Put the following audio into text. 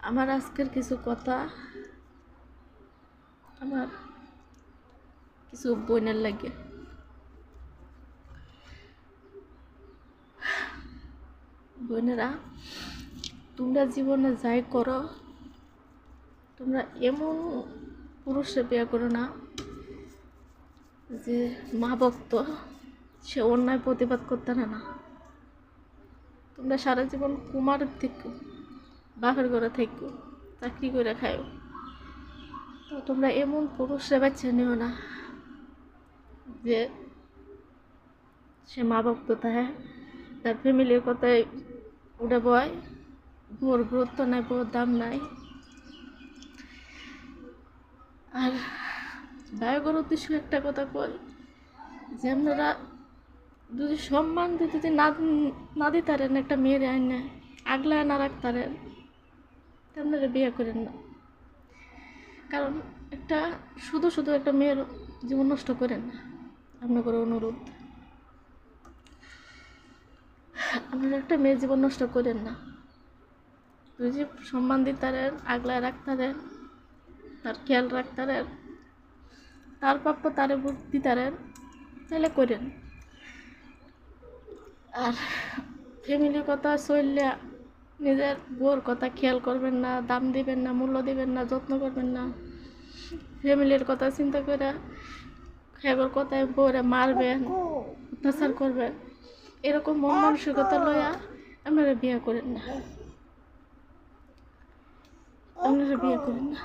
আমার আজকের কিছু কথা আমার কিছু বোনের লাগে। বোনেরা, তোমরা জীবনে যাই করো, তোমরা এমন পুরুষে বিয়ে করো না যে মা ভক্ত, সে অন্যায় প্রতিবাদ করতে না। তোমরা সারা জীবন কুমারের থেকে বাপের ঘরে থেকো, চাকরি করে খাও, তো তোমরা এমন পুরুষে বাচ্চা নিও না যে সে মা ভক্ত থাকে, তার ফ্যামিলির কথায় উঠে বয়, বউর গুরুত্ব নাই, বউর দাম নাই। আর বায়গর উদ্দেশ্য একটা কথা কই যে আপনারা যদি সম্মান দিতে না দিতারেন, একটা মেয়ের আইনে আগলায় না রাখতারেন, আপনারা বিয়ে করেন না। কারণ শুধু একটা মেয়ের জীবন নষ্ট করেন না। আপনাদের অনুরোধ, আপনারা একটা মেয়ের জীবন নষ্ট করেন না। যদি সম্মান দিতারেন, আগলায় রাখতারেন, তার খেয়াল রাখতারেন, তার প্রাপ্য তারে দিতারেন, তাহলে করেন। আর ফ্যামিলির কথা চললে নিজের বউর কথা খেয়াল করবেন না, দাম দিবেন না, মূল্য দিবেন না, যত্ন করবেন না। ফ্যামিলির কথা চিন্তা করে খেগর কথায় বউরে মারবেন, অত্যাচার করবেন, এরকম মন মানসিকতা লইয়া আপনারা বিয়ে করেন না। আপনারা বিয়ে করেন না।